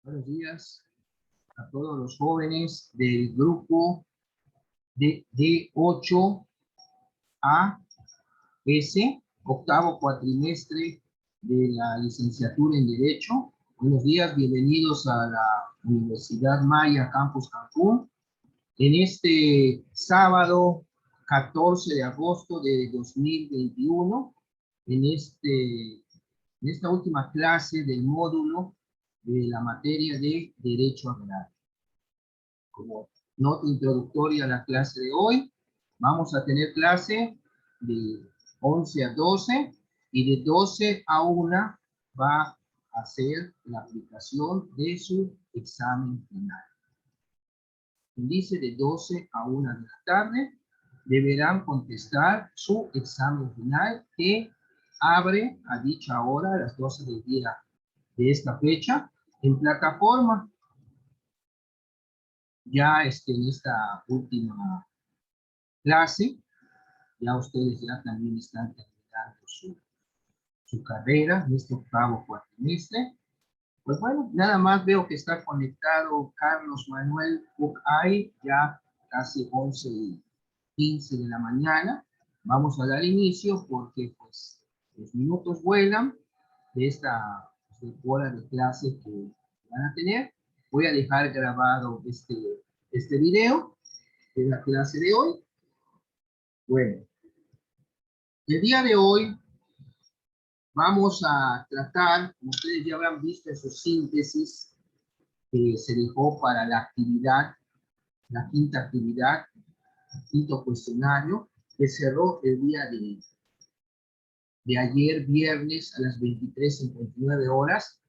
Buenos días a todos los jóvenes del grupo de D8A S, octavo cuatrimestre de la licenciatura en Derecho. Buenos días, bienvenidos a la Universidad Maya Campus Cancún. En este sábado 14 de agosto de 2021, en esta última clase del módulo de la materia de Derecho Agrario. Como nota introductoria a la clase de hoy, vamos a tener clase de 11 a 12 y de 12 a 1 va a hacer la aplicación de su examen final. Dice de 12 a 1 de la tarde deberán contestar su examen final que abre a dicha hora a las 12 del día de esta fecha en plataforma. Ya en esta última clase, ya ustedes ya también están terminando su carrera en este octavo cuatrimestre. Pues bueno, nada más veo que está conectado Carlos Manuel Bucay, ya casi 11:15 de la mañana. Vamos a dar inicio porque pues los minutos vuelan de esta hora de clase que van a tener. Voy a dejar grabado este video de la clase de hoy. Bueno, el día de hoy vamos a tratar, como ustedes ya habrán visto en su síntesis, que se dejó para la actividad, la quinta actividad, el quinto cuestionario, que cerró el día de ayer, viernes, a las 23:59 horas.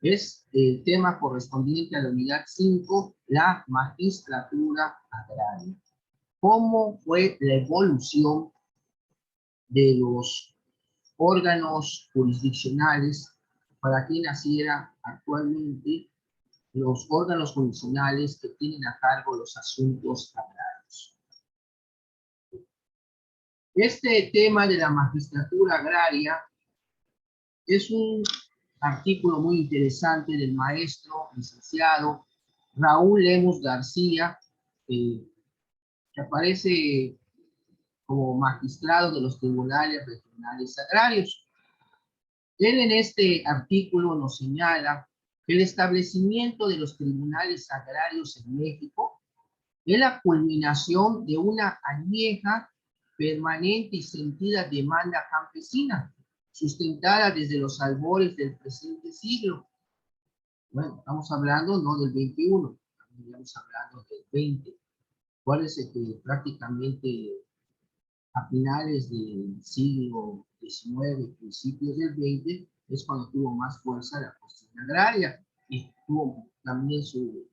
Es el tema correspondiente a la unidad 5, la magistratura agraria. ¿Cómo fue la evolución de los órganos jurisdiccionales para que naciera actualmente los órganos jurisdiccionales que tienen a cargo los asuntos agrarios? Este tema de la magistratura agraria es un artículo muy interesante del maestro licenciado Raúl Lemus García, que aparece como magistrado de los tribunales regionales agrarios. Él en este artículo nos señala que el establecimiento de los tribunales agrarios en México es la culminación de una añeja, permanente y sentida demanda campesina, sustentada desde los albores del presente siglo. Bueno, estamos hablando no del 21, estamos hablando del 20. ¿Cuál es el que prácticamente a finales del siglo XIX, principios del XX, es cuando tuvo más fuerza la cuestión agraria y tuvo también su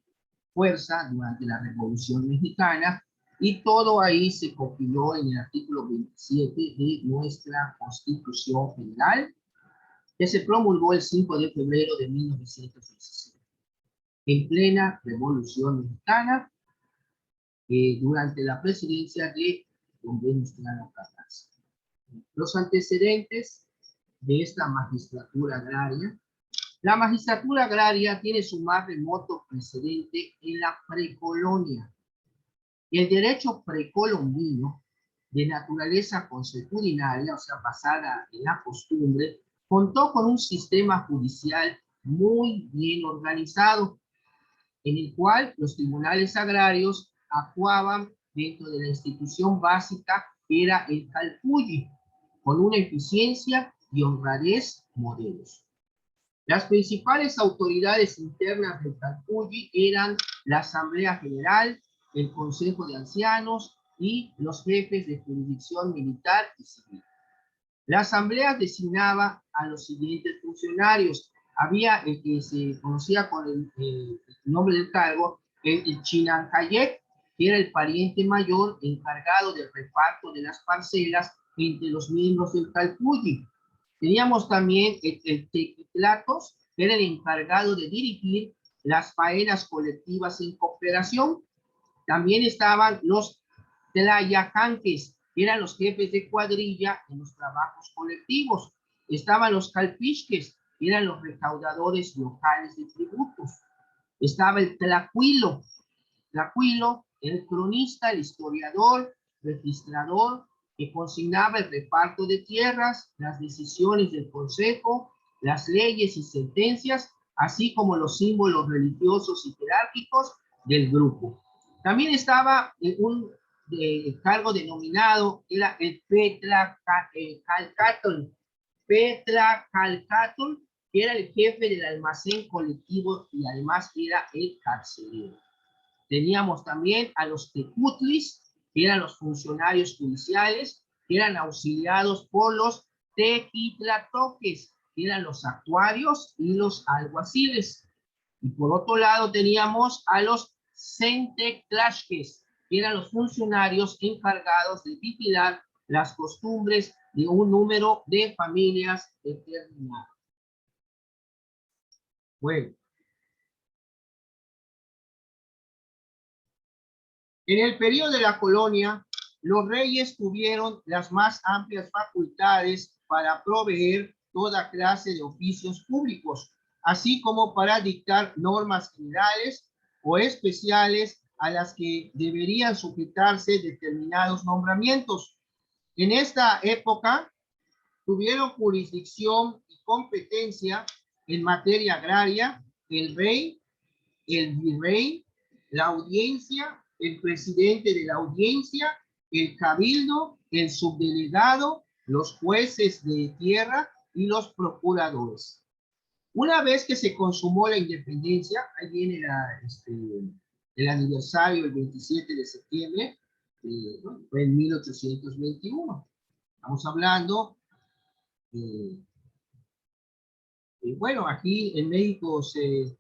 fuerza durante la Revolución Mexicana, y todo ahí se compiló en el artículo 27 de nuestra Constitución Federal, que se promulgó el 5 de febrero de 1917, en plena Revolución Mexicana, durante la presidencia de don Venustiano Carranza. Los antecedentes de esta magistratura agraria. La magistratura agraria tiene su más remoto precedente en la precolonia. El derecho precolombino, de naturaleza consuetudinaria, o sea, basada en la costumbre, contó con un sistema judicial muy bien organizado, en el cual los tribunales agrarios actuaban dentro de la institución básica que era el calpulli, con una eficiencia y honradez modelos. Las principales autoridades internas del calpulli eran la Asamblea General, el Consejo de Ancianos y los jefes de jurisdicción militar y civil. La Asamblea designaba a los siguientes funcionarios. Había el que se conocía con el nombre del cargo, el Chinancayet, que era el pariente mayor encargado del reparto de las parcelas entre los miembros del calpulli. Teníamos también el Tequitlatos, que era el encargado de dirigir las faenas colectivas en cooperación. También estaban los Tlayacanques, que eran los jefes de cuadrilla en los trabajos colectivos. Estaban los Calpichques, que eran los recaudadores locales de tributos. Estaba el Tlacuilo. Tlacuilo, el cronista, el historiador, registrador, que consignaba el reparto de tierras, las decisiones del consejo, las leyes y sentencias, así como los símbolos religiosos y jerárquicos del grupo. También estaba un cargo denominado, era el Petlacalcatl, que era el jefe del almacén colectivo y además era el carcelero. Teníamos también a los tecutlis, que eran los funcionarios judiciales, que eran auxiliados por los tequitlatoques, que eran los actuarios y los alguaciles. Y por otro lado teníamos a los centectlaxques, que eran los funcionarios encargados de vigilar las costumbres de un número de familias determinado. Bueno, en el periodo de la colonia, los reyes tuvieron las más amplias facultades para proveer toda clase de oficios públicos, así como para dictar normas generales o especiales a las que deberían sujetarse determinados nombramientos. En esta época tuvieron jurisdicción y competencia en materia agraria el rey, el virrey, la audiencia, el presidente de la audiencia, el cabildo, el subdelegado, los jueces de tierra y los procuradores. Una vez que se consumó la independencia, ahí viene el aniversario, el 27 de septiembre, ¿no? Fue en 1821. Estamos hablando, bueno, aquí en México se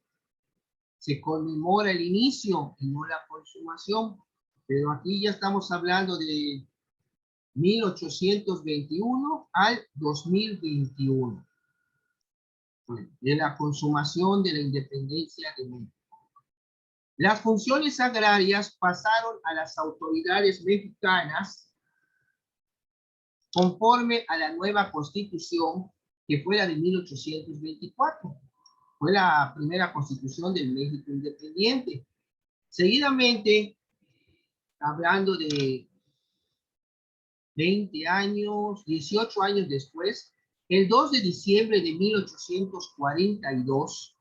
conmemora el inicio y no la consumación, pero aquí ya estamos hablando de 1821 al 2021, de la consumación de la independencia de México. Las funciones agrarias pasaron a las autoridades mexicanas conforme a la nueva constitución, que fue la de 1824. Fue la primera constitución del México independiente. Seguidamente, hablando de 20 años, 18 años después, el 2 de diciembre de 1842,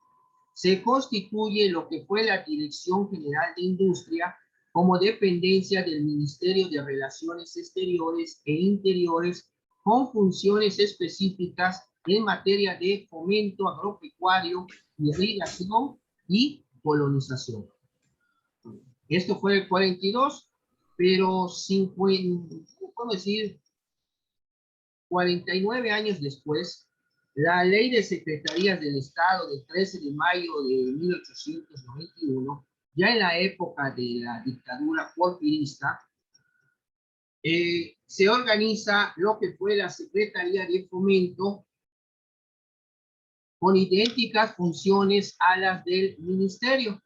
se constituye lo que fue la Dirección General de Industria como dependencia del Ministerio de Relaciones Exteriores e Interiores, con funciones específicas en materia de fomento agropecuario, irrigación y colonización. Esto fue el 42, pero 50, ¿cómo decir? 49 años después, la Ley de Secretarías del Estado del 13 de mayo de 1891, ya en la época de la dictadura porfirista, se organiza lo que fue la Secretaría de Fomento con idénticas funciones a las del Ministerio.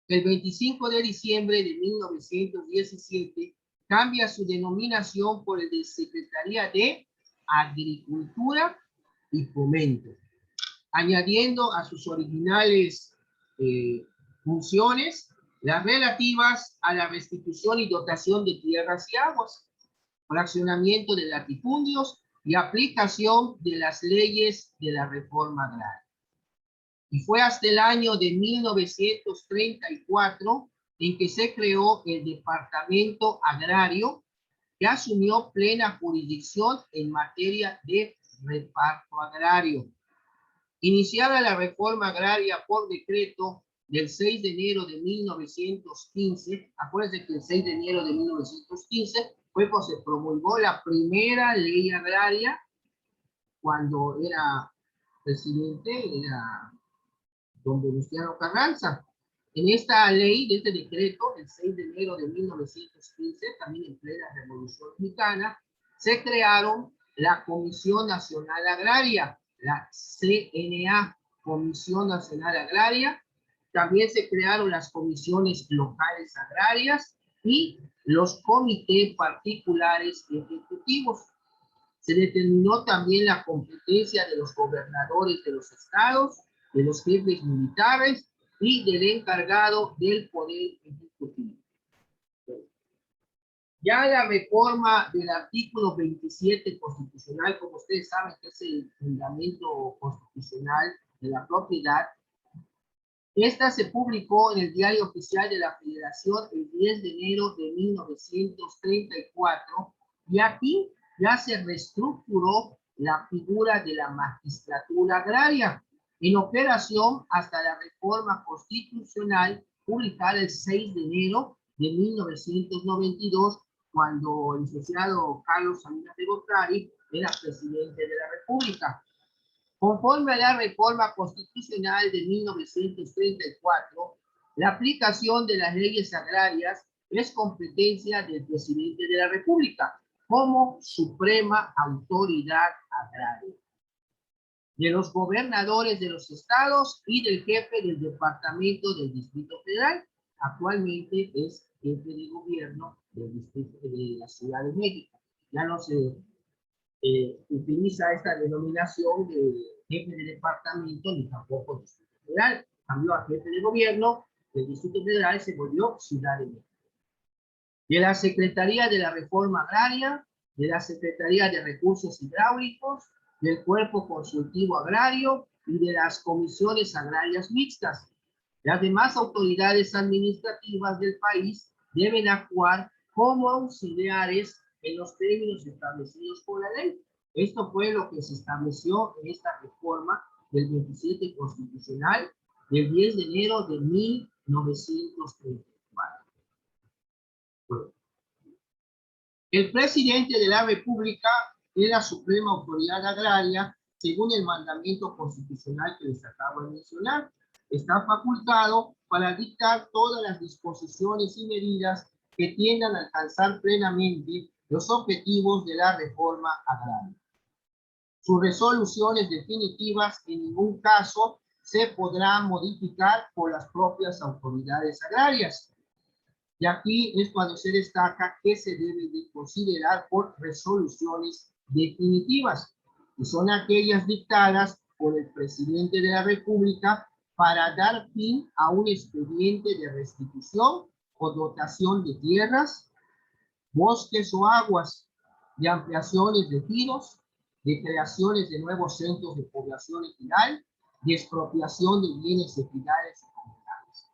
El 25 de diciembre de 1917 cambia su denominación por el de Secretaría de Agricultura y Fomento, añadiendo a sus originales funciones las relativas a la restitución y dotación de tierras y aguas, fraccionamiento de latifundios y aplicación de las leyes de la reforma agraria. Y fue hasta el año de 1934 en que se creó el Departamento Agrario, que asumió plena jurisdicción en materia de reparto agrario. Iniciada la reforma agraria por decreto del 6 de enero de 1915, acuérdense que el 6 de enero de 1915 fue cuando se promulgó la primera ley agraria, cuando era presidente, era don Venustiano Carranza. En esta ley, de este decreto, el 6 de enero de 1915, también en plena Revolución Mexicana, se crearon la Comisión Nacional Agraria, la CNA, Comisión Nacional Agraria. También se crearon las comisiones locales agrarias y los comités particulares ejecutivos. Se determinó también la competencia de los gobernadores de los estados, de los jefes militares y del encargado del Poder Ejecutivo. Ya la reforma del artículo 27 constitucional, como ustedes saben, que es el fundamento constitucional de la propiedad, esta se publicó en el Diario Oficial de la Federación el 10 de enero de 1934, y aquí ya se reestructuró la figura de la magistratura agraria, en operación hasta la reforma constitucional publicada el 6 de enero de 1992, cuando el licenciado Carlos Salinas de Gortari era presidente de la República. Conforme a la reforma constitucional de 1934, la aplicación de las leyes agrarias es competencia del presidente de la República como suprema autoridad agraria, de los gobernadores de los estados y del jefe del departamento del Distrito Federal. Actualmente es jefe de gobierno del distrito de la Ciudad de México. Ya no se utiliza esta denominación de jefe de departamento ni tampoco Distrito Federal. Cambió a jefe de gobierno del Distrito Federal y se volvió Ciudad de México. De la Secretaría de la Reforma Agraria, de la Secretaría de Recursos Hidráulicos, del Cuerpo Consultivo Agrario y de las comisiones agrarias mixtas. Las demás autoridades administrativas del país deben actuar como auxiliares en los términos establecidos por la ley. Esto fue lo que se estableció en esta reforma del 27 constitucional del 10 de enero de 1934. El presidente de la República es la suprema autoridad agraria según el mandamiento constitucional que les acabo de mencionar. Está facultado para dictar todas las disposiciones y medidas que tiendan a alcanzar plenamente los objetivos de la reforma agraria. Sus resoluciones definitivas en ningún caso se podrán modificar por las propias autoridades agrarias. Y aquí es cuando se destaca que se debe de considerar por resoluciones definitivas, que son aquellas dictadas por el presidente de la República para dar fin a un expediente de restitución o dotación de tierras, bosques o aguas, de ampliaciones de ejidos, de creaciones de nuevos centros de población ejidal, de expropiación de bienes ejidales y comunales.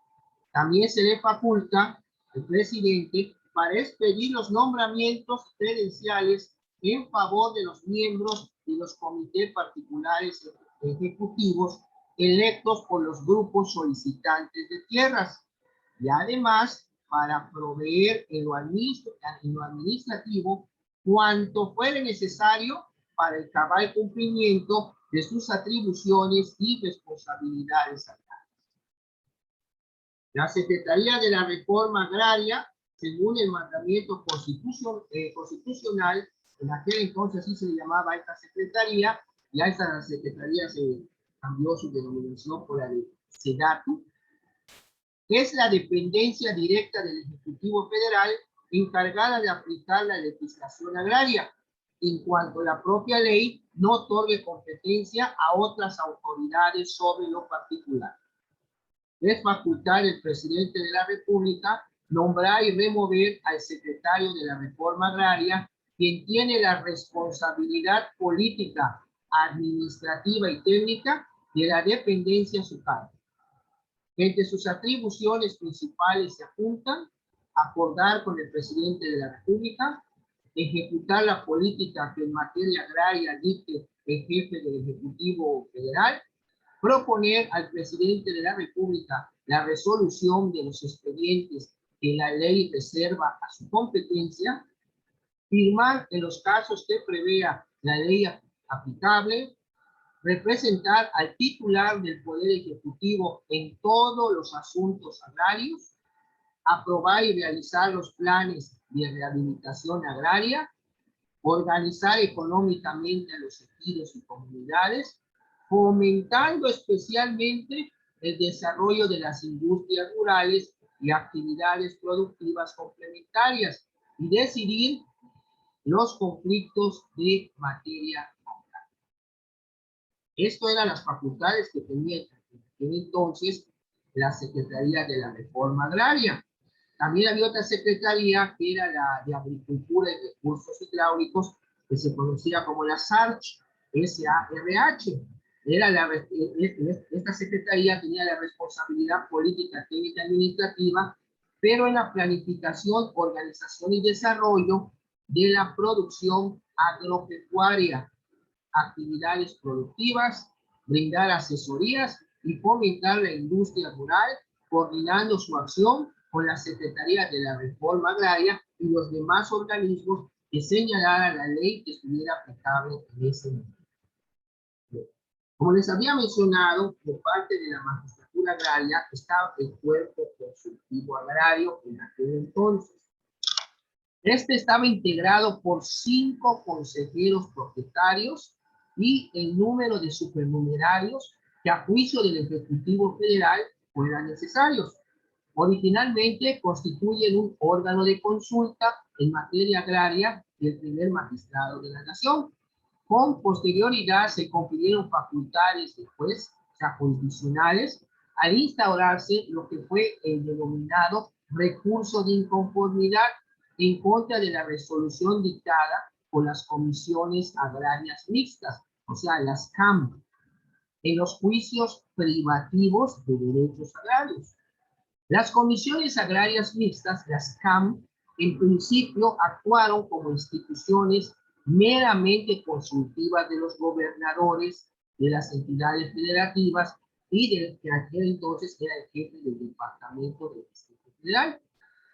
También se le faculta al presidente para expedir los nombramientos credenciales en favor de los miembros de los comités particulares ejecutivos electos por los grupos solicitantes de tierras, y además para proveer en lo administrativo cuanto fuere necesario para el cabal cumplimiento de sus atribuciones y responsabilidades. La Secretaría de la Reforma Agraria, según el mandamiento constitucional, en aquel entonces así se le llamaba esta Secretaría, y a esta Secretaría se cambió su denominación por la de SEDATU, es la dependencia directa del Ejecutivo Federal encargada de aplicar la legislación agraria, en cuanto la propia ley no otorgue competencia a otras autoridades sobre lo particular. Es facultad del presidente de la República nombrar y remover al secretario de la Reforma Agraria, quien tiene la responsabilidad política, administrativa y técnica de la dependencia a su cargo. Entre sus atribuciones principales se apuntan acordar con el presidente de la República, ejecutar la política que en materia agraria dicte el jefe del Ejecutivo Federal, proponer al presidente de la República la resolución de los expedientes que la ley reserva a su competencia, firmar en los casos que prevea la ley aplicable, representar al titular del Poder Ejecutivo en todos los asuntos agrarios, aprobar y realizar los planes de rehabilitación agraria, organizar económicamente a los ejidos y comunidades, fomentando especialmente el desarrollo de las industrias rurales y actividades productivas complementarias, y decidir los conflictos de materia agraria. Esto eran las facultades que tenía entonces la Secretaría de la Reforma Agraria. También había otra secretaría que era la de Agricultura y Recursos Hidráulicos, que se conocía como la SARH, S-A-R-H. Esta secretaría tenía la responsabilidad política, técnica y administrativa, pero en la planificación, organización y desarrollo de la producción agropecuaria, actividades productivas, brindar asesorías y fomentar la industria rural, coordinando su acción con la Secretaría de la Reforma Agraria y los demás organismos que señalara la ley que estuviera aplicable en ese momento. Como les había mencionado, por parte de la magistratura agraria estaba el cuerpo consultivo agrario en aquel entonces. Este estaba integrado por 5 consejeros propietarios y el número de supernumerarios que a juicio del Ejecutivo Federal fueran necesarios. Originalmente constituyen un órgano de consulta en materia agraria del primer magistrado de la nación. Con posterioridad se confirieron facultades de juez, o sea, jurisdiccionales, al instaurarse lo que fue el denominado recurso de inconformidad en contra de la resolución dictada por las comisiones agrarias mixtas, o sea, las CAM, en los juicios privativos de derechos agrarios. Las comisiones agrarias mixtas, las CAM, en principio actuaron como instituciones meramente consultivas de los gobernadores, de las entidades federativas y del que aquel entonces era el jefe del Departamento del Distrito Federal.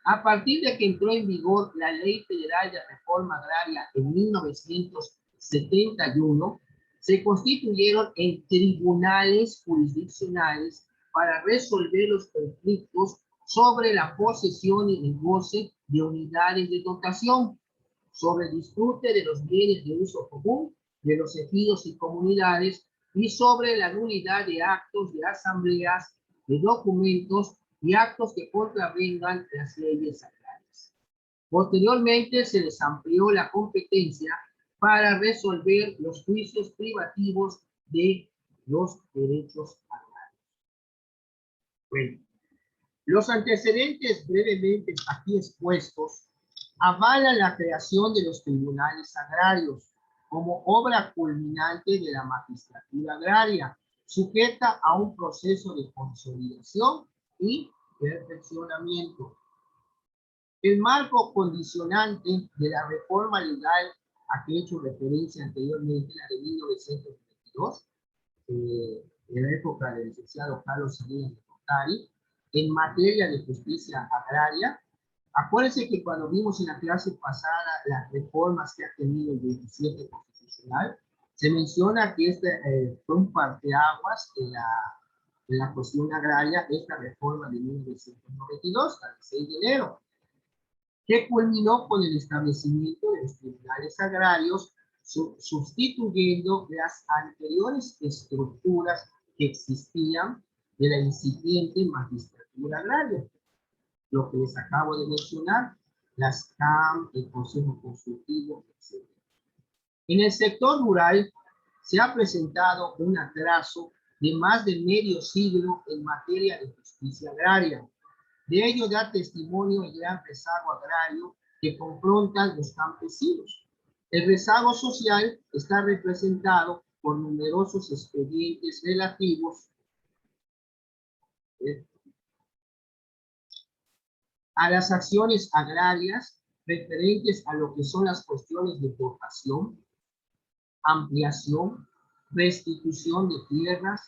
A partir de que entró en vigor la Ley Federal de Reforma Agraria en 1971, se constituyeron en tribunales jurisdiccionales para resolver los conflictos sobre la posesión y el goce de unidades de dotación, sobre el disfrute de los bienes de uso común de los ejidos y comunidades y sobre la nulidad de actos de asambleas, de documentos y actos que contravengan las leyes agrarias. Posteriormente se les amplió la competencia para resolver los juicios privativos de los derechos agrarios. Bueno, los antecedentes brevemente aquí expuestos avalan la creación de los tribunales agrarios como obra culminante de la magistratura agraria, sujeta a un proceso de consolidación y perfeccionamiento. El marco condicionante de la reforma legal a que he hecho referencia anteriormente, la de 1922, en la época del licenciado Carlos Salinas de Gortari, en materia de justicia agraria. Acuérdense que cuando vimos en la clase pasada las reformas que ha tenido el 27 constitucional, se menciona que este fue un parteaguas en la cuestión agraria, esta reforma de 1992, al 6 de enero, que culminó con el establecimiento de los tribunales agrarios, sustituyendo las anteriores estructuras que existían de la incipiente magistratura agraria. Lo que les acabo de mencionar, las CAM, el Consejo Consultivo, etc. En el sector rural se ha presentado un atraso de más de medio siglo en materia de justicia agraria. De ello da testimonio el gran rezago agrario que confrontan los campesinos. El rezago social está representado por numerosos expedientes relativos a las acciones agrarias referentes a lo que son las cuestiones de dotación, ampliación, restitución de tierras,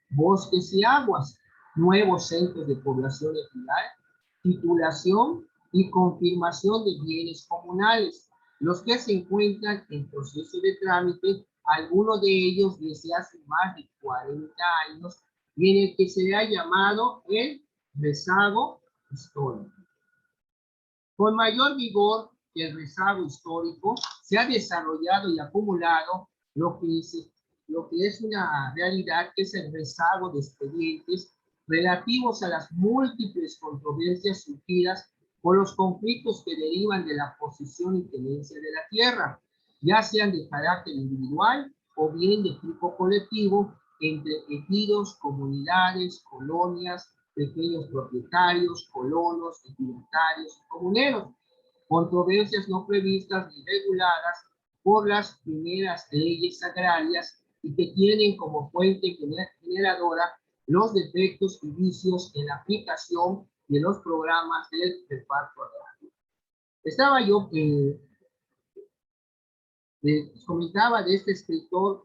bosques y aguas, nuevos centros de población ejidal, titulación y confirmación de bienes comunales, los que se encuentran en proceso de trámite, algunos de ellos desde hace más de 40 años, y en el que se ha llamado el rezago histórico. Con mayor vigor que el rezago histórico, se ha desarrollado y acumulado lo que es una realidad, que es el rezago de expedientes relativos a las múltiples controversias surgidas por los conflictos que derivan de la posesión y tenencia de la tierra, ya sean de carácter individual o bien de tipo colectivo entre ejidos, comunidades, colonias, pequeños propietarios, colonos, ejidatarios y comuneros. Controversias no previstas ni reguladas por las primeras leyes agrarias y que tienen como fuente generadora los defectos y vicios en la aplicación de los programas del reparto agrario. Estaba yo les comentaba de este escritor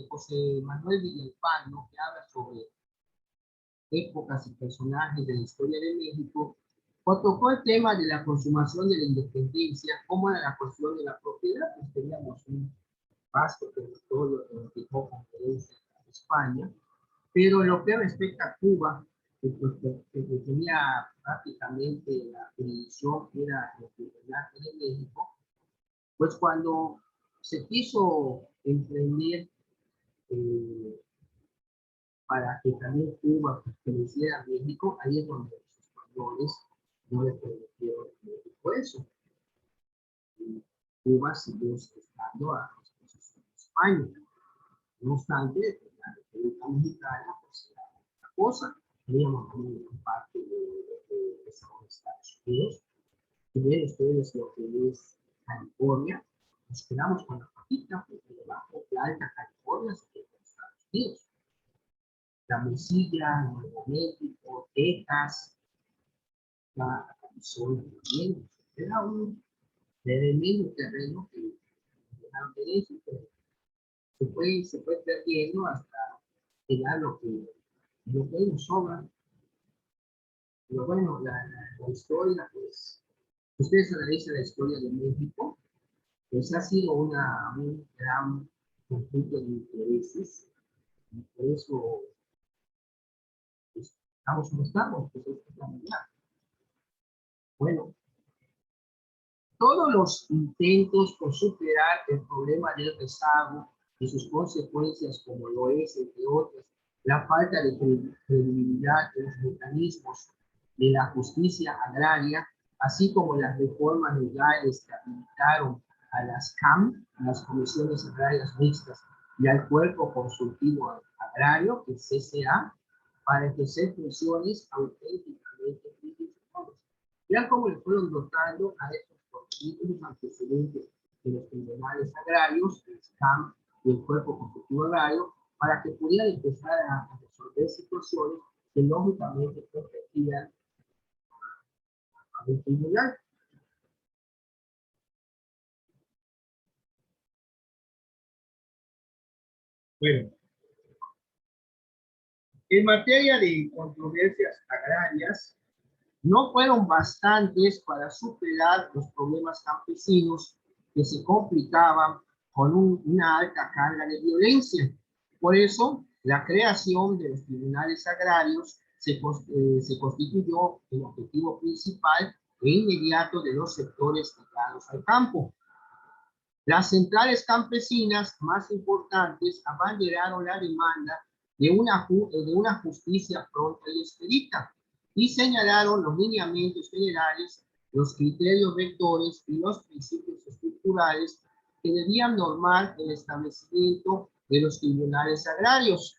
José Manuel Villalpando, que habla sobre épocas y personajes de la historia de México, cuando tocó el tema de la consumación de la independencia, cómo era la cuestión de la propiedad. Pues teníamos un vasto territorio que nos dejó conferencia a España, pero lo que respecta a Cuba, que tenía prácticamente la jurisdicción que era el Tribunal de México, pues cuando se quiso emprender para que también Cuba perteneciera a México, ahí es donde los españoles no le permitieron México eso. Y Cuba siguió estando a disposición de España. No obstante, la República Mexicana pues era otra cosa. Teníamos también parte de Estados Unidos. Si ven ustedes lo que es California, nos quedamos con la patita, porque debajo de Alta California se queda en Estados Unidos. La Mesilla, Nuevo México, Texas, la Arizona también. Era un tremendo terreno que dejaron de eso, pero se fue perdiendo hasta llegar lo que nos sobra. Pero bueno, la historia, pues, ustedes analizan la historia de México, pues ha sido un gran conflicto de intereses, y por eso pues, estamos como estamos, pues es la verdad. Bueno, todos los intentos por superar el problema del rezago y sus consecuencias, como lo es, entre otras, la falta de credibilidad de los mecanismos de la justicia agraria, así como las reformas legales que habilitaron a las CAM, a las comisiones agrarias mixtas, y al cuerpo consultivo agrario, que es CCA, para ejercer funciones auténticamente principales. Vean cómo le fueron dotando a estos procedimientos antecedentes de los tribunales agrarios, el SCAM y el cuerpo consultivo agrario, para que pudieran empezar a resolver situaciones que lógicamente competían a un tribunal. Bueno, en materia de controversias agrarias, no fueron bastantes para superar los problemas campesinos que se complicaban con una alta carga de violencia. Por eso, la creación de los tribunales agrarios se constituyó el objetivo principal e inmediato de los sectores ligados al campo. Las centrales campesinas más importantes abanderaron la demanda de una justicia pronta y expedita y señalaron los lineamientos generales, los criterios rectores y los principios estructurales que debían normar el establecimiento de los tribunales agrarios.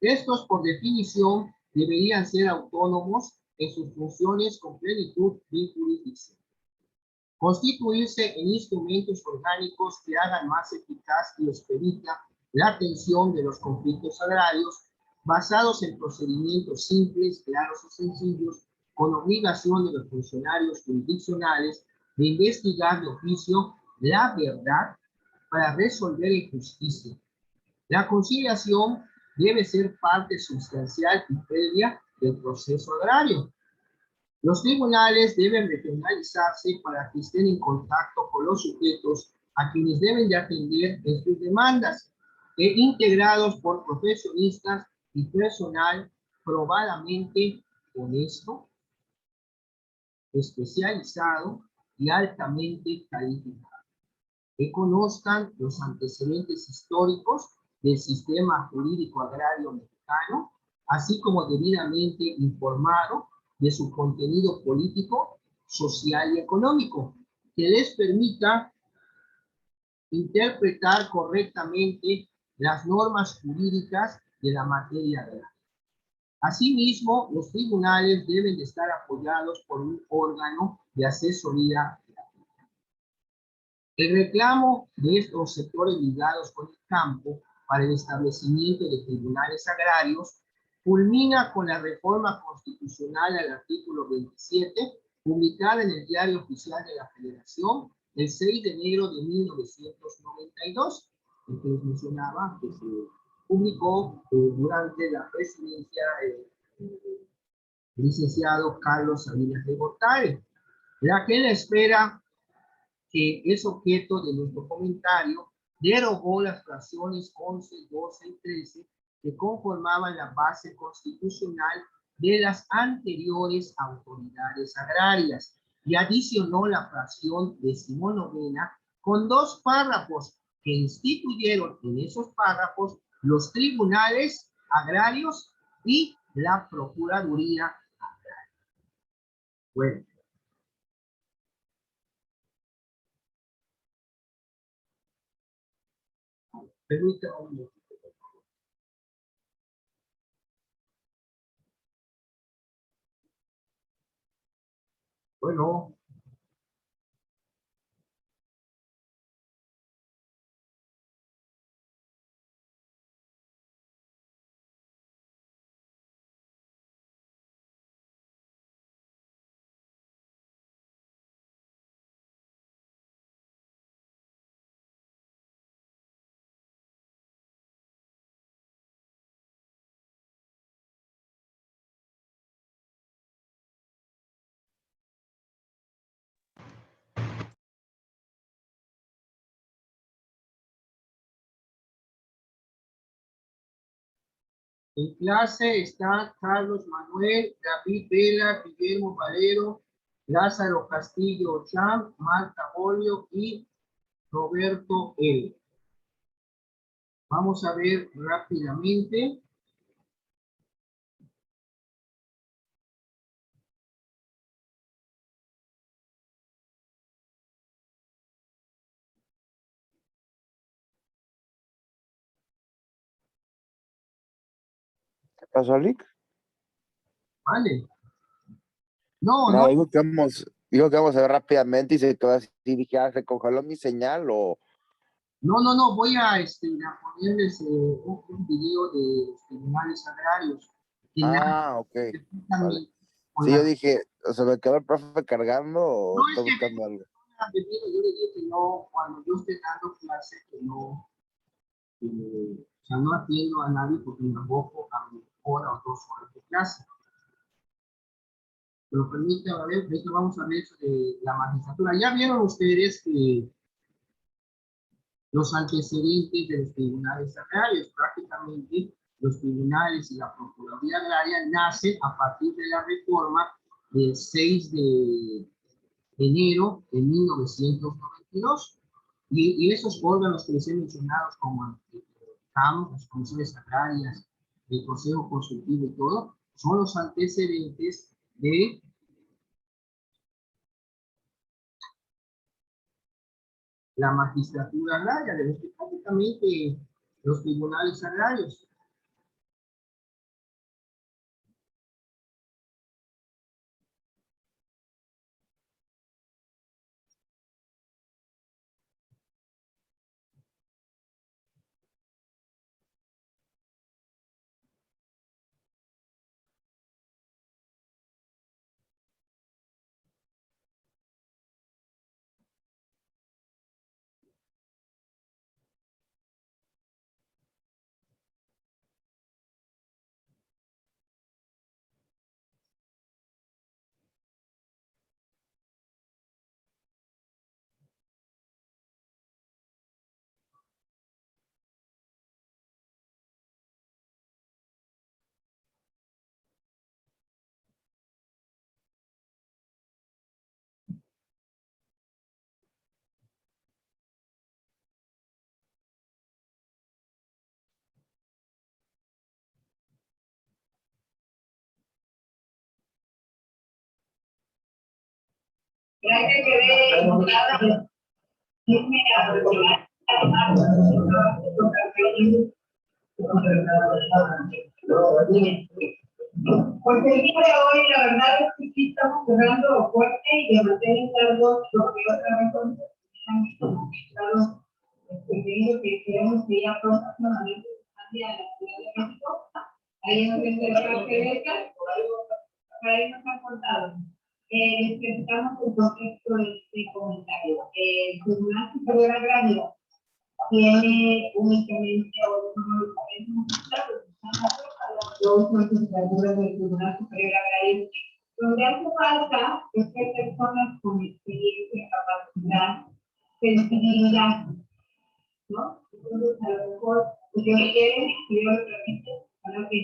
Estos, por definición, deberían ser autónomos en sus funciones con plenitud de jurisdicción. Constituirse en instrumentos orgánicos que hagan más eficaz y expedita la atención de los conflictos agrarios basados en procedimientos simples, claros y sencillos, con obligación de los funcionarios jurisdiccionales de investigar de oficio la verdad para resolver en justicia. La conciliación debe ser parte sustancial y previa del proceso agrario. Los tribunales deben regionalizarse para que estén en contacto con los sujetos a quienes deben de atender en sus demandas, integrados por profesionistas y personal probadamente honesto, especializado y altamente calificado, que conozcan los antecedentes históricos del sistema jurídico agrario mexicano, así como debidamente informado de su contenido político, social y económico, que les permita interpretar correctamente las normas jurídicas de la materia agraria. Asimismo, los tribunales deben de estar apoyados por un órgano de asesoría. El reclamo de estos sectores ligados con el campo para el establecimiento de tribunales agrarios culmina con la reforma constitucional al artículo 27, publicada en el Diario Oficial de la Federación el 6 de enero de 1992, el que les mencionaba, que se publicó durante la presidencia del licenciado Carlos Salinas de Gortari, la que la espera que es objeto de nuestro comentario, derogó las fracciones 11, 12 y 13 que conformaban la base constitucional de las anteriores autoridades agrarias y adicionó la fracción 19 con dos párrafos que instituyeron en esos párrafos los tribunales agrarios y la Procuraduría Agraria. Bueno. Permítame un momento. Bueno. En clase están Carlos Manuel, David Vela, Guillermo Valero, Lázaro Castillo Cham, Marta Bolio y Roberto L. Vamos a ver rápidamente. ¿Qué pasó, Lick? Vale. No, No, no. digo que vamos a ver rápidamente y se quedó así. Dije, se congeló mi señal o. No. Voy a ponerles un video de los tribunales agrarios. Ok. Vale. Sí, yo dije, ¿se me quedó el profe cargando No, o es está que buscando algo? yo le dije que no, cuando yo esté dando clase, que no. O sea, no atiendo a nadie porque me aboco a mi hora o 2 horas de clase. Pero permítame, a ver, ahorita vamos a ver eso de la magistratura. Ya vieron ustedes que los antecedentes de los tribunales agrarios, prácticamente los tribunales y la Procuraduría Agraria nacen a partir de la reforma del 6 de enero de 1992. Y esos órganos que les he mencionado como CAM, las comisiones agrarias, el Consejo Consultivo y todo, son los antecedentes de la magistratura agraria, de los que prácticamente los tribunales agrarios. Pues el día de hoy, la verdad es que sí estamos cerrando fuerte y de mantener largo, porque otra vez estamos querido que queremos que ya próximamente hacia la Ciudad de México. Ahí nos enteramos que esta, por ahí nos han contado. Les presentamos el contexto de este comentario. El Tribunal Superior Agrario tiene únicamente dos magistraturas del Tribunal Superior Agrario, donde hace falta que personas con experiencia, capacidad, sensibilidad, ¿no? Entonces, a lo mejor, si yo quiero, yo lo permito, para que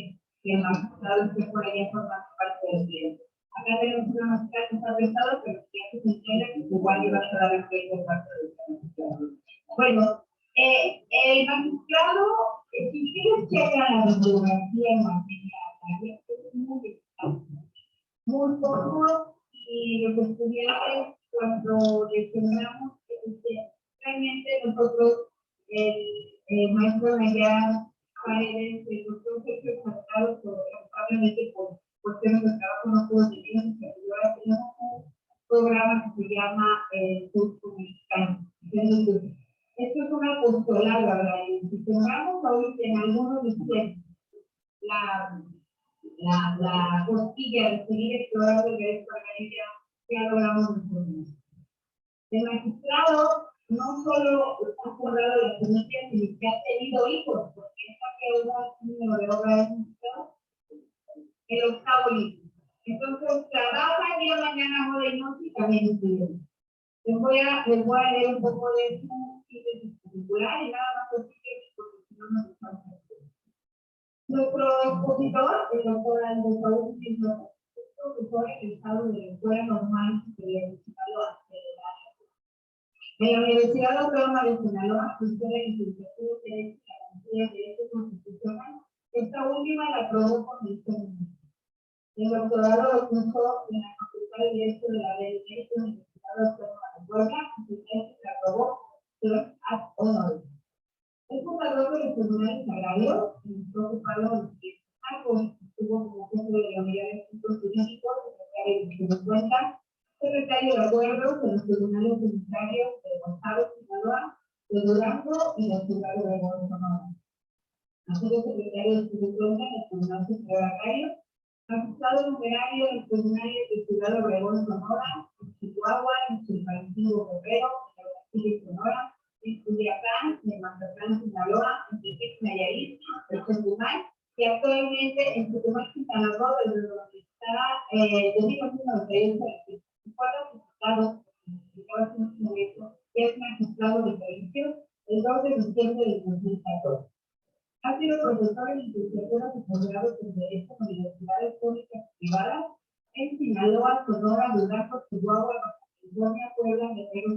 el magistrado esté por allá formando parte del cliente. Acá tenemos una magistrada que está arrestada, pero si ya se entiende, igual iba a estar el cliente parte del magistrado. Bueno, el magistrado, si ustedes checan la bibliografía en materia agraria, es muy cómodo y los estudiantes, cuando determinamos realmente nosotros, el maestro Nayar Paredes, el doctor Sergio Salgado, probablemente por temas de trabajo no pudo venir, pero ahora tenemos un programa que se llama el Curso Mexicano. Esto es una postulada, ¿verdad? Si tengamos ahorita en algunos de ustedes la cosquilla de seguir explorando el derecho agrario, ya logramos nosotros. El magistrado no solo ha formado la familia, sino que ha tenido hijos, porque esta que hubo un número de obra de magistrado, el octavo hijo. Entonces, trabaja día, mañana, moda y noche y también estudia. Les voy a leer un poco de su particular y nada más porque si no nos falta. Nuestro expositor, el doctor Andrés Saúl Silva, es profesor egresado de la Escuela Normal Superior de Sinaloa. En la Universidad Autónoma de Sinaloa, cursó la licenciatura de Derecho y Derecho Constitucional. Esta última la aprobó con el segundo. El doctorado lo cursó en la Facultad de Derecho de la Universidad Autónoma de Puebla, y se aprobó por honor. Es fundador de los tribunales agrarios, estuvo ocupado en cargos, estuvo como jefe de la unidad de asuntos jurídicos, secretario de cuentas, secretario de acuerdos de los tribunales unitarios de Gonzalo, Sinaloa, de Durango y del Juzgado de Sonora. Ha sido secretario de cuentas del Tribunal Superior Agrario, magistrado numerario en los tribunales de Ciudad Obregón, Sonora, en Chihuahua, en Chilpancingo, Guerrero, en Castillo, Sonora, en Culiacán, en Mazatlán, Sinaloa, en Tepic, Nayarit, en Chetumal, y actualmente en Chetumal, Sinaloa, desde donde está, de 1998, es magistrado de servicio el 2 de diciembre de 2014. Ha sido profesor en licenciaturas y posgrados en Derecho en universidades públicas y privadas en Sinaloa, Sonora, Durango, Chihuahua, California, Puebla, Guerrero,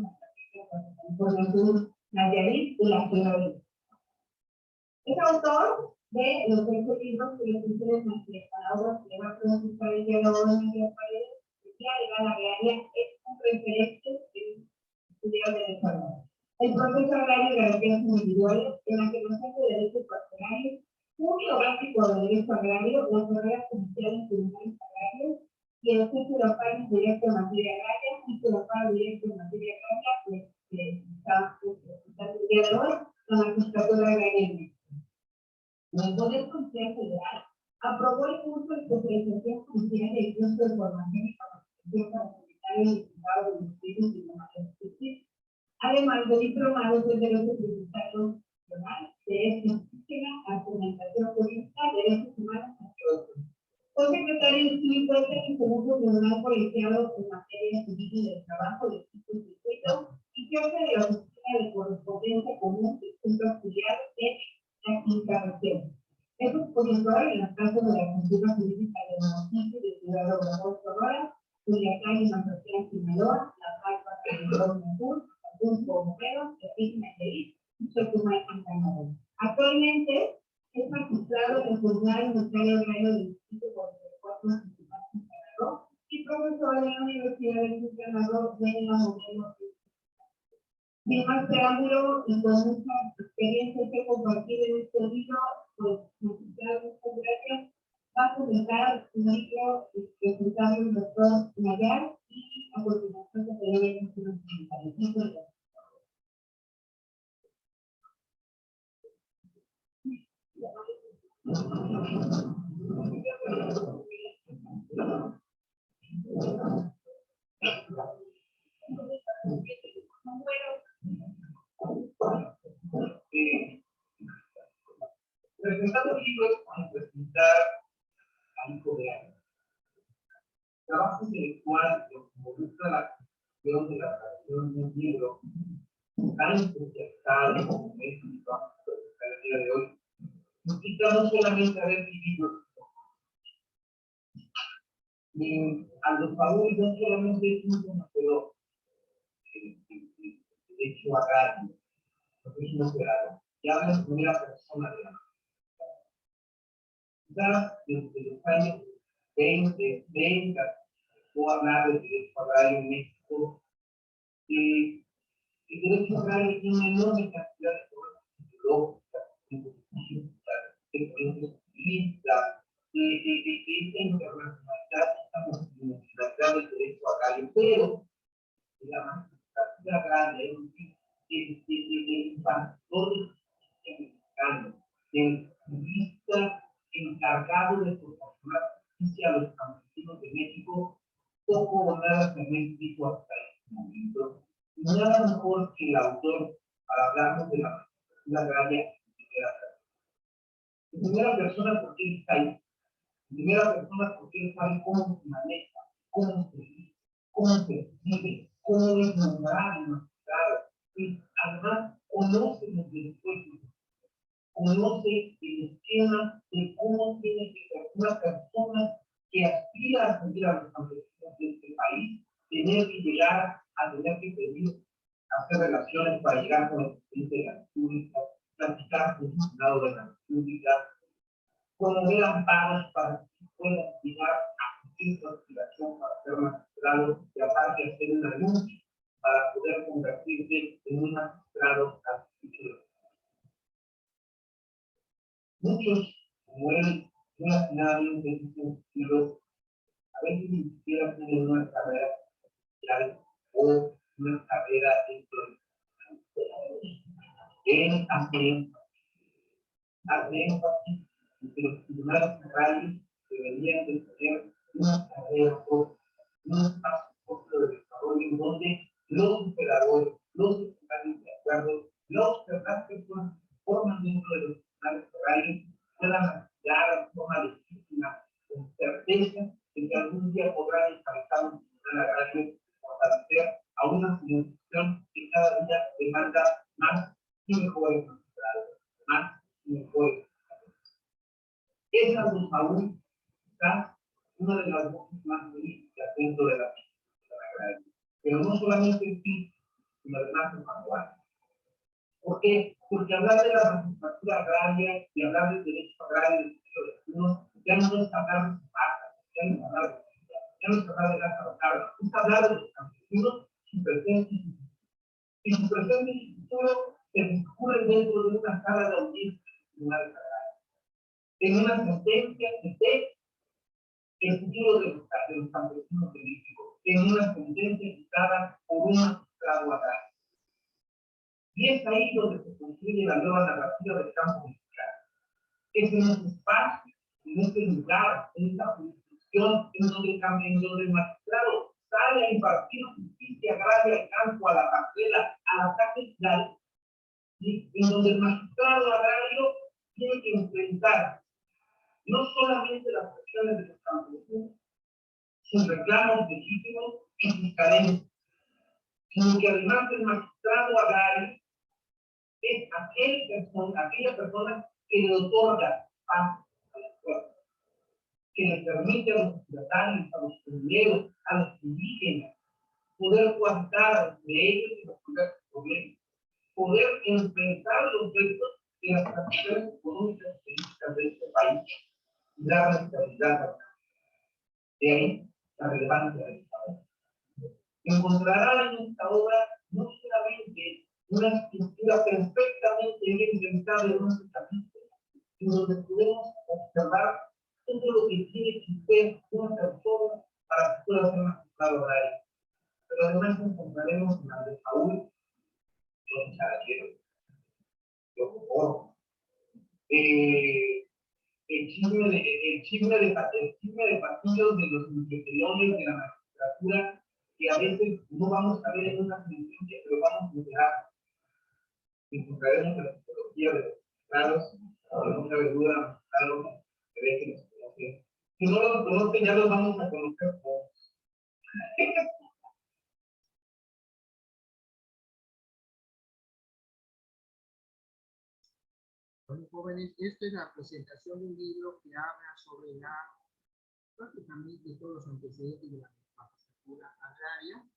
California Sur, Nayarit y la Ciudad de México. Es autor de los 8 libros que les ustedes las palabras que le va a presentar el día de hoy en el país. El Día Legal Agraria es un referente en estudiar de desarrollo. El proceso agrario de garantías individuales, en la que nos hace de derechos parcelarios, curso básico de derecho agrario, las carreras judiciales en tribunales agrarios y el centro de amparo directo en materia agraria, centro de amparo directo en materia agraria, que está el día de hoy, la magistratura agraria. El Poder Judicial Federal aprobó el curso de especialización judicial y el curso de formación y capacitación para secretarios y diputados de distritos y demás justicia. Además de diplomados de Derecho Tributario Nacional, Derecho Indígena, Argumentación Jurídica, Derechos Humanos, entre otros. Fue secretario inscrito en el segundo Tribunal Colegiado en materia civil y del trabajo de circuito y jefe de la Oficina de Correspondencia Común y Centro Auxiliar en la quinta región. Es expositor en las casas de la cultura jurídica de municipio de Ciudad Obregón, Sonora, Culiacán y Mazatlán, Sinaloa, La Paz, California Sur, Bomberos, Tepic, Nayarit y Chetumal, Sinaloa. Actualmente es magistrado del Tribunal Unitario Agrario del Distrito 44 de Sinaloa y profesor de la Universidad de Sinaloa de la Modelo. Sin más preámbulo y con mucha experiencia que compartir en este libro, pues, muchas gracias. Va a comenzar un libro presentando el doctor Nayar y a continuación se tener unos comentarios. Presentando libros para presentar al hijo de año. Trabajo intelectual que involucra la cuestión de la creación de un libro tan especializado como es el que vamos a presentar el día de hoy. Implica no solamente haber vivido a los favores, no solamente es un conocedor de derecho agrario, porque es un operador, ya habla en primera persona de la quizás desde los años 20, 30, o hablar de derecho agrario en México, el derecho agrario tiene una enorme cantidad de cosas ideológicas, de esta internacionalidad, esta multinacionalidad del derecho agrario, pero la magistratura agraria es el factor mexicano, del jurista encargado de proporcionar justicia a los campesinos de México, poco o nada se había escrito hasta este momento. Nada mejor que el autor para hablarnos de la magistratura agraria en primera persona porque él está ahí. En primera persona porque él sabe cómo se maneja, cómo se vive, cómo se vive, cómo es nombrar el magistrado. Y además conoce los derechos, conoce el esquema de cómo tiene que ser una persona que aspira a servir a los campesinos de este país, tener que llegar a tener que pedir, hacer relaciones para llegar con el presidente de la República, platicar con el Senado de la República, promover amparos para que puedan llegar a cumplir su aspiración para ser magistrado y aparte hacer una lucha para poder convertirse en un magistrado constitucional. Muchos, como él, no finalmente en ese sentido, a veces ni siquiera tienen una carrera social o una carrera dentro de hace énfasis en que los tribunales agrarios deberían de tener una carrera propia, un espacio propio de desarrollo en donde los operadores, los secretarios de acuerdo, las personas que forman dentro de los tribunales agrarios puedan aspirar de forma legítima, con certeza de que algún día podrán encabezar un tribunal agrario fortalecer a una institución que cada día demanda más y mejores magistrados, más y mejores. Esa luz aún está una de las voces más políticas dentro de la agraria. Pero no solamente en sí, sino además en manual. ¿Por qué? Porque hablar de la magistratura agraria y hablar del derecho agrario del siglo XXI ya no es hablar de Zapata, ya no es hablar de ya no es hablar de Lázaro Cárdenas, es hablar de los campesinos, su presente y su presente y su futuro se discurren dentro de una sala de audiencia de tribunales agrarios. En una sentencia que ve el futuro de los campesinos de México, en una sentencia dictada por un magistrado agrario. Y es ahí donde se construye la nueva narrativa del campo mexicano. Es en ese espacio, en ese lugar, en esa jurisdicción, en donde el magistrado sale a impartir justicia agraria al campo, a la parcela, a la capital, y en donde el magistrado agrario tiene que enfrentar no solamente las cuestiones de los campesinos, sus reclamos legítimos y sus carencias, sino que además el magistrado agrario es aquella persona que le otorga paz a las fuerzas, que le permite a los ciudadanos, a los primeros, a los indígenas, poder cohabitar entre ellos y resolver sus problemas, poder enfrentar los retos de las transiciones económicas y políticas de este país y dar la estabilidad. De ahí la relevancia de esta obra. Encontrará en esta obra no solamente una estructura perfectamente bien inventada en un capítulo, sino donde podemos observar todo lo que tiene que ver una persona para que pueda ser magistrado agrario. Pero además encontraremos en la de Saúl, los charaqueros, los coros, el chisme de pasillos de los interiores de la magistratura, que a veces no vamos a ver en una sentencia, pero vamos a enterar. Encontraremos en la psicología de los magistrados, no cabe duda, algo que ve que nos conocen. Si no los conocen, ya los vamos a conocer todos. Bueno, jóvenes, esta es la presentación de un libro que habla sobre prácticamente todos los antecedentes de la magistratura agraria.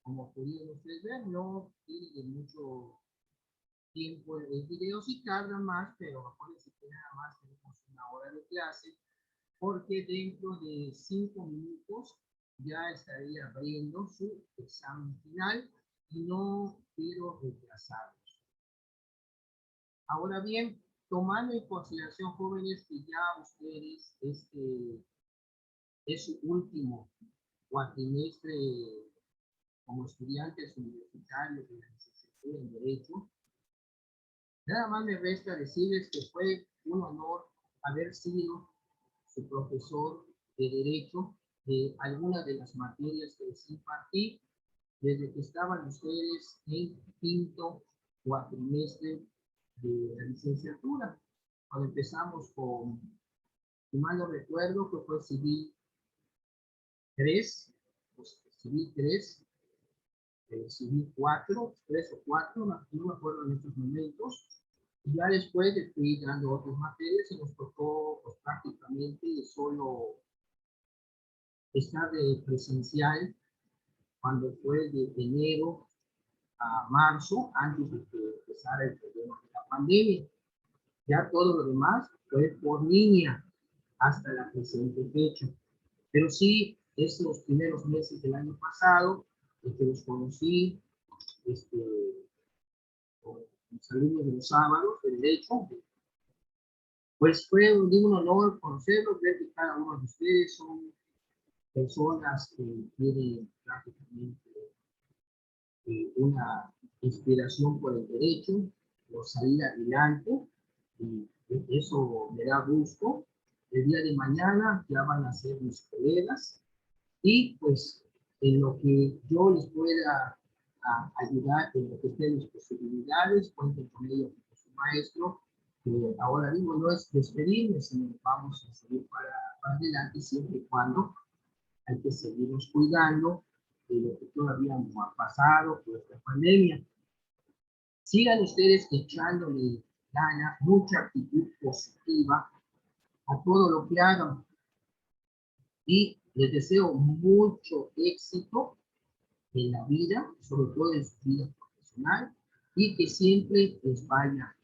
Como pudieron ustedes ver, no tiene mucho tiempo el video, sí tarda más, pero acuérdense que nada más tenemos una hora de clase, porque dentro de 5 minutos ya estaría abriendo su examen final y no quiero retrasarlos. Ahora bien, tomando en consideración, jóvenes, que ya ustedes es su último cuatrimestre como estudiantes universitarios de la licenciatura en Derecho, nada más me resta decirles que fue un honor haber sido su profesor de Derecho de algunas de las materias que les impartí desde que estaban ustedes en quinto cuatrimestre de la licenciatura. Cuando empezamos con, si mal no recuerdo, que fue Civil 3, pues, Civil 3, Civil 4, 3 o 4, no me acuerdo en estos momentos. Y ya después de fui dando otras materias y nos tocó pues, prácticamente solo estar de presencial cuando fue de enero a marzo, antes de que empezara el problema de la pandemia. Ya todo lo demás fue por línea hasta la presente fecha. Pero sí, estos primeros meses del año pasado, que los conocí, con mis alumnos de los sábados, de Derecho, pues fue un honor conocerlos, ver que cada uno de ustedes son personas que tienen prácticamente una inspiración por el derecho, por salir adelante, y eso me da gusto. El día de mañana ya van a ser mis colegas, y pues en lo que yo les pueda ayudar, en lo que estén mis posibilidades, cuenten con ello como su maestro, que ahora mismo no es despedirme, sino vamos a seguir para adelante siempre y cuando hay que seguirnos cuidando de lo que todavía no ha pasado por esta pandemia. Sigan ustedes echándole gana, mucha actitud positiva a todo lo que hagan. Y les deseo mucho éxito en la vida, sobre todo en su vida profesional, y que siempre les vaya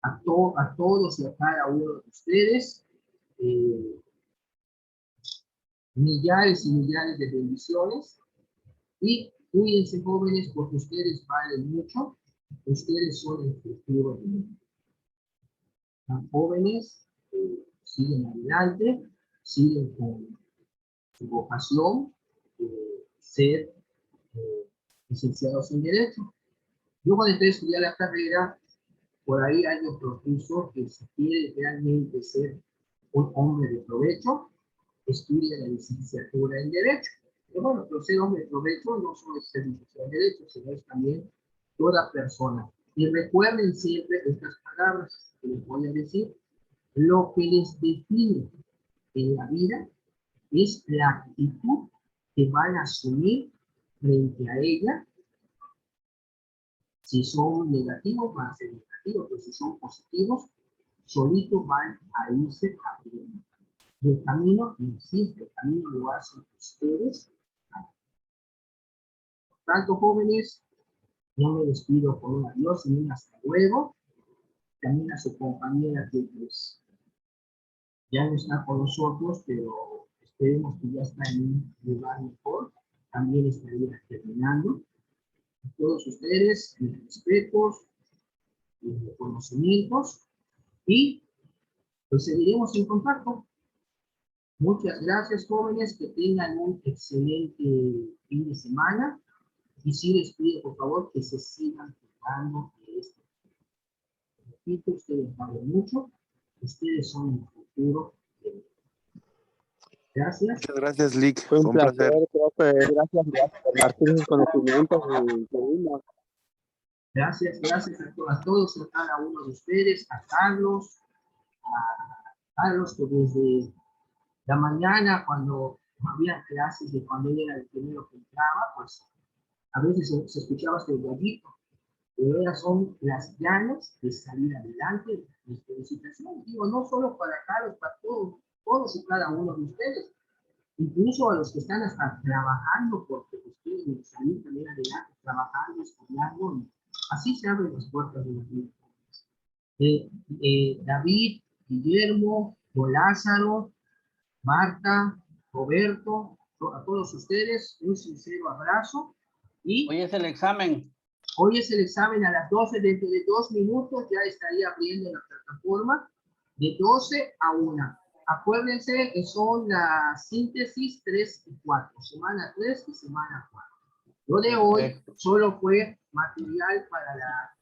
a todos y a cada uno de ustedes millares y millares de bendiciones. Y cuídense, jóvenes, porque ustedes valen mucho. Ustedes son el futuro del mundo. Los jóvenes siguen adelante, siguen con su vocación de ser licenciados en Derecho. Yo cuando entré a estudiar la carrera, por ahí alguien propuso que si quiere realmente ser un hombre de provecho, estudie la licenciatura en Derecho. Pero bueno, pero ser hombre de provecho no solo es ser licenciado en Derecho, sino es también toda persona. Y recuerden siempre estas palabras que les voy a decir. Lo que les define en la vida es la actitud que van a asumir frente a ella. Si son negativos, van a ser negativos, pero si son positivos, solitos van a irse abriendo. Y el camino no existe, el camino lo hacen ustedes. Por tanto, jóvenes, yo me despido con un adiós y un hasta luego. También a su compañera que pues, ya no está con nosotros, pero esperemos que ya está en un lugar mejor. También estaría terminando. A todos ustedes, mis respetos, mis reconocimientos, y pues seguiremos en contacto. Muchas gracias, jóvenes, que tengan un excelente fin de semana. Y sí les pido, por favor, que se sigan cuidando de esto. Repito, ustedes valen mucho. Ustedes son el futuro. Gracias. Muchas gracias, Lick. Fue un Un placer. placer, profe. Gracias por compartir sus conocimientos y seguimos. Gracias a todos, a cada uno de ustedes, a Carlos, que desde la mañana, cuando había clases, de cuando él era el primero que entraba, pues a veces se escuchaba hasta el gallito. De veras son las ganas de salir adelante. Mis felicitaciones, digo, no solo para Carlos, para todos y cada uno de ustedes, incluso a los que están hasta trabajando, porque pues quieren salir también adelante, trabajando, estudiando, y así se abren las puertas de la vida. David, Guillermo, Lázaro, Marta, Roberto, a todos ustedes, un sincero abrazo. Y hoy es el examen. Hoy es el examen a las 12, dentro de 2 minutos ya estaría abriendo la plataforma de 12 a 1. Acuérdense que son las síntesis 3 y 4, semana 3 y semana 4. Lo de hoy solo fue material para la